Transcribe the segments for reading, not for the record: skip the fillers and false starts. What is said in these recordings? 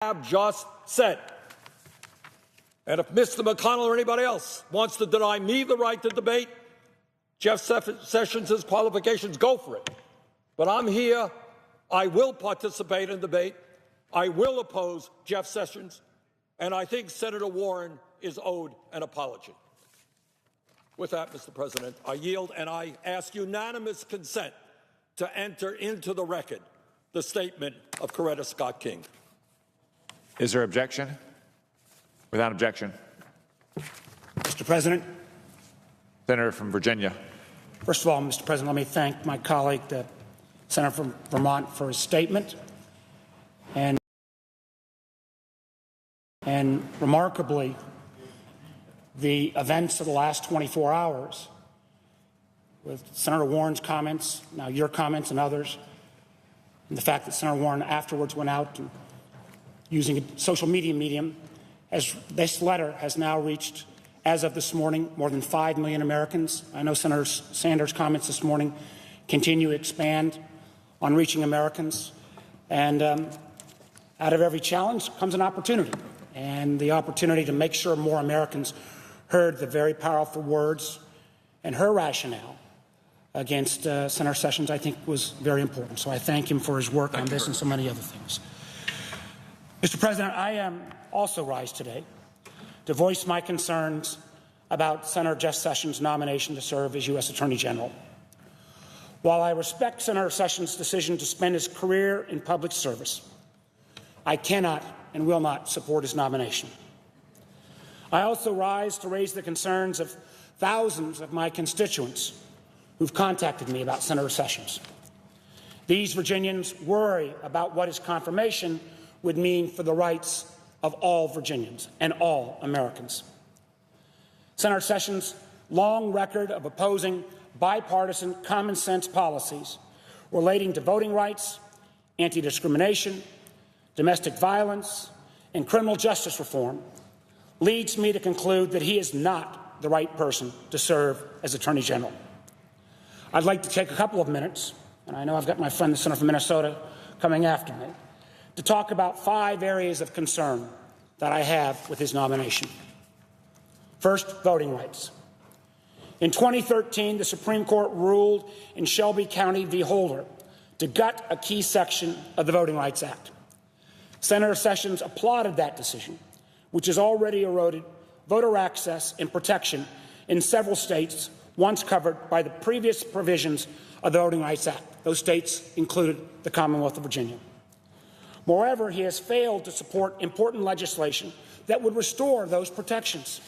have just said. And if Mr. McConnell or anybody else wants to deny me the right to debate Jeff Sessions' qualifications, go for it. But I'm here. I will participate in debate. I will oppose Jeff Sessions. And I think Senator Warren is owed an apology. With that, Mr. President, I yield, and I ask unanimous consent to enter into the record the statement of Coretta Scott King. Is there objection? Without objection. Mr. President. Senator from Virginia. First of all, Mr. President, let me thank my colleague, the Senator from Vermont, for his statement. And remarkably, the events of the last 24 hours, with Senator Warren's comments, now your comments and others, and the fact that Senator Warren afterwards went out and using a social media medium, as this letter has now reached, as of this morning, more than 5 million Americans. I know Senator Sanders' comments this morning continue to expand on reaching Americans. And out of every challenge comes an opportunity, and the opportunity to make sure more Americans heard the very powerful words and her rationale against Senator Sessions, I think, was very important. So I thank him for his work on this and so many other things. Mr. President, I also rise today to voice my concerns about Senator Jeff Sessions' nomination to serve as U.S. Attorney General. While I respect Senator Sessions' decision to spend his career in public service, I cannot and will not support his nomination. I also rise to raise the concerns of thousands of my constituents who've contacted me about Senator Sessions. These Virginians worry about what his confirmation would mean for the rights of all Virginians and all Americans. Senator Sessions' long record of opposing bipartisan common sense policies relating to voting rights, anti-discrimination, domestic violence, and criminal justice reform leads me to conclude that he is not the right person to serve as Attorney General. I'd like to take a couple of minutes, and I know I've got my friend the Senator from Minnesota coming after me, to talk about 5 areas of concern that I have with his nomination. First, voting rights. In 2013, the Supreme Court ruled in Shelby County v. Holder to gut a key section of the Voting Rights Act. Senator Sessions applauded that decision, which has already eroded voter access and protection in several states once covered by the previous provisions of the Voting Rights Act. Those states included the Commonwealth of Virginia. Moreover, he has failed to support important legislation that would restore those protections.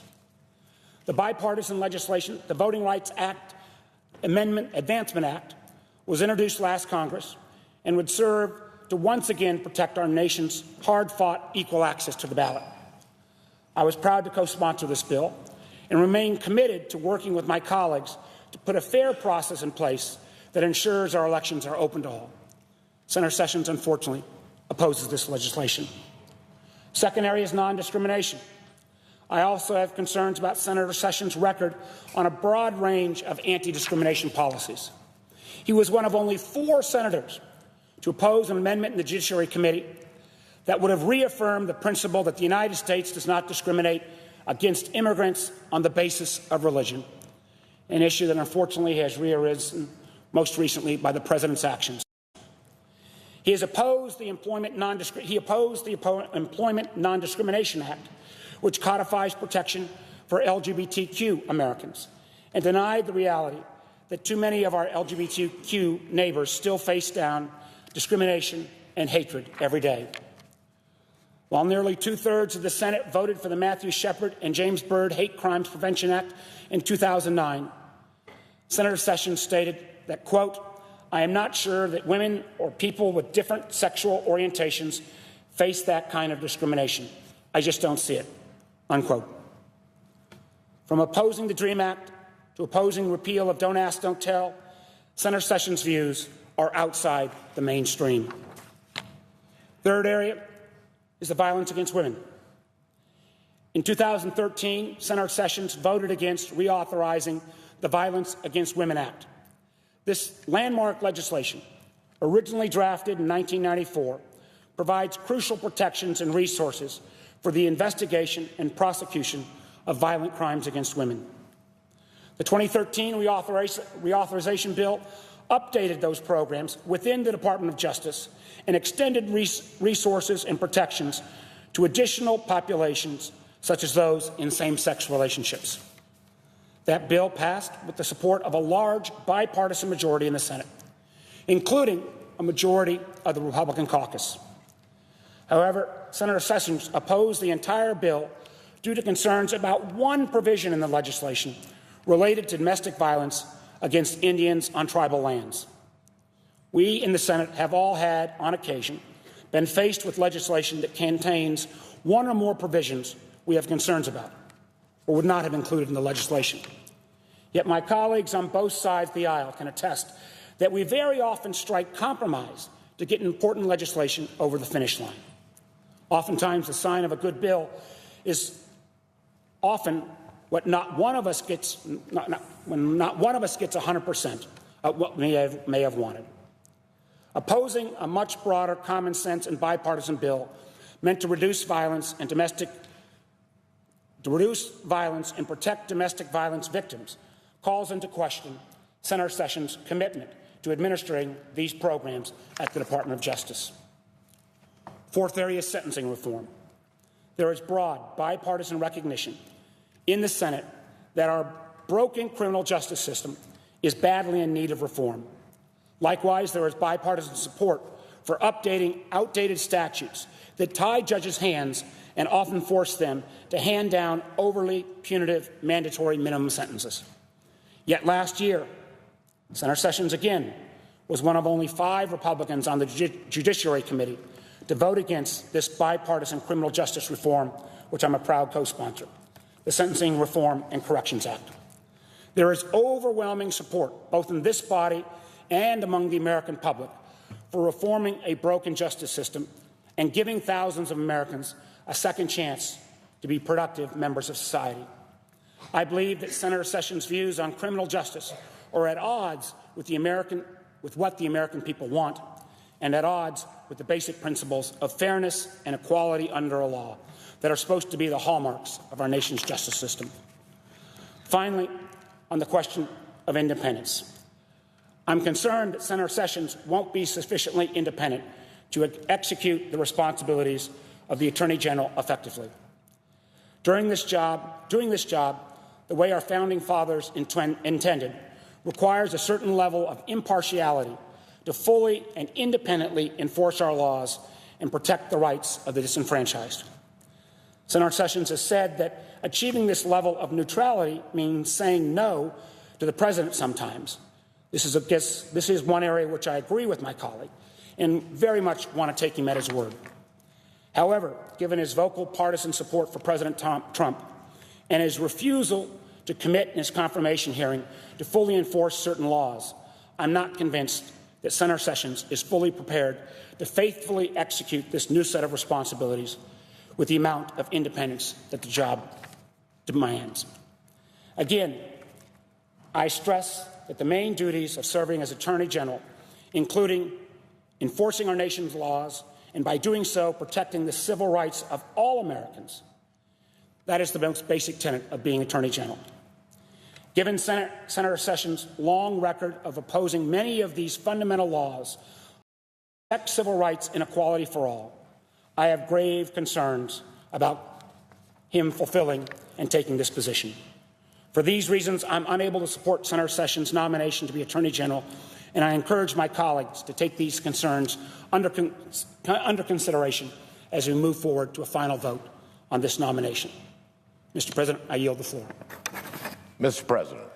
The bipartisan legislation, the Voting Rights Act Advancement Act, was introduced last Congress and would serve to once again protect our nation's hard-fought equal access to the ballot. I was proud to co-sponsor this bill and remain committed to working with my colleagues to put a fair process in place that ensures our elections are open to all. Senator Sessions, unfortunately, opposes this legislation. Second area is non-discrimination. I also have concerns about Senator Sessions' record on a broad range of anti-discrimination policies. He was one of only 4 senators to oppose an amendment in the Judiciary Committee that would have reaffirmed the principle that the United States does not discriminate against immigrants on the basis of religion, an issue that unfortunately has rearisen most recently by the President's actions. He opposed the Employment Non-Discrimination Act, which codifies protection for LGBTQ Americans, and denied the reality that too many of our LGBTQ neighbors still face down discrimination and hatred every day. While nearly 2/3 of the Senate voted for the Matthew Shepard and James Byrd Hate Crimes Prevention Act in 2009, Senator Sessions stated that, quote, "I am not sure that women or people with different sexual orientations face that kind of discrimination. I just don't see it," unquote. From opposing the DREAM Act to opposing repeal of Don't Ask, Don't Tell, Senator Sessions' views are outside the mainstream. Third area is the violence against women. In 2013, Senator Sessions voted against reauthorizing the Violence Against Women Act. This landmark legislation, originally drafted in 1994, provides crucial protections and resources for the investigation and prosecution of violent crimes against women. The 2013 reauthorization bill updated those programs within the Department of Justice and extended resources and protections to additional populations such as those in same-sex relationships. That bill passed with the support of a large bipartisan majority in the Senate, including a majority of the Republican caucus. However, Senator Sessions opposed the entire bill due to concerns about one provision in the legislation related to domestic violence against Indians on tribal lands. We in the Senate have all had, on occasion, been faced with legislation that contains one or more provisions we have concerns about or would not have included in the legislation. Yet my colleagues on both sides of the aisle can attest that we very often strike compromise to get important legislation over the finish line. Oftentimes, the sign of a good bill is often what not one of us gets, when not one of us gets 100% of what we may have wanted. Opposing a much broader common sense and bipartisan bill meant to reduce violence and protect domestic violence victims calls into question Senator Sessions' commitment to administering these programs at the Department of Justice. Fourth area is sentencing reform. There is broad bipartisan recognition in the Senate that our broken criminal justice system is badly in need of reform. Likewise, there is bipartisan support for updating outdated statutes that tie judges' hands and often force them to hand down overly punitive mandatory minimum sentences. Yet last year, Senator Sessions again was one of only 5 Republicans on the Judiciary Committee to vote against this bipartisan criminal justice reform, which I'm a proud co-sponsor, the Sentencing Reform and Corrections Act. There is overwhelming support, both in this body and among the American public, for reforming a broken justice system and giving thousands of Americans a second chance to be productive members of society. I believe that Senator Sessions' views on criminal justice are at odds with what the American people want, and at odds with the basic principles of fairness and equality under a law that are supposed to be the hallmarks of our nation's justice system. Finally, on the question of independence, I'm concerned that Senator Sessions won't be sufficiently independent to execute the responsibilities of the Attorney General effectively. Doing this job, the way our founding fathers intended, requires a certain level of impartiality to fully and independently enforce our laws and protect the rights of the disenfranchised. Senator Sessions has said that achieving this level of neutrality means saying no to the president sometimes. This is one area which I agree with my colleague and very much want to take him at his word. However, given his vocal partisan support for President Trump and his refusal to commit in his confirmation hearing to fully enforce certain laws, I'm not convinced that Senator Sessions is fully prepared to faithfully execute this new set of responsibilities with the amount of independence that the job demands. Again, I stress that the main duties of serving as Attorney General, including enforcing our nation's laws, and by doing so, protecting the civil rights of all Americans, that is the most basic tenet of being Attorney General. Given Senator Sessions' long record of opposing many of these fundamental laws, protect civil rights and equality for all, I have grave concerns about him fulfilling and taking this position. For these reasons, I'm unable to support Senator Sessions' nomination to be Attorney General, and I encourage my colleagues to take these concerns under consideration as we move forward to a final vote on this nomination. Mr. President, I yield the floor. Mr. President.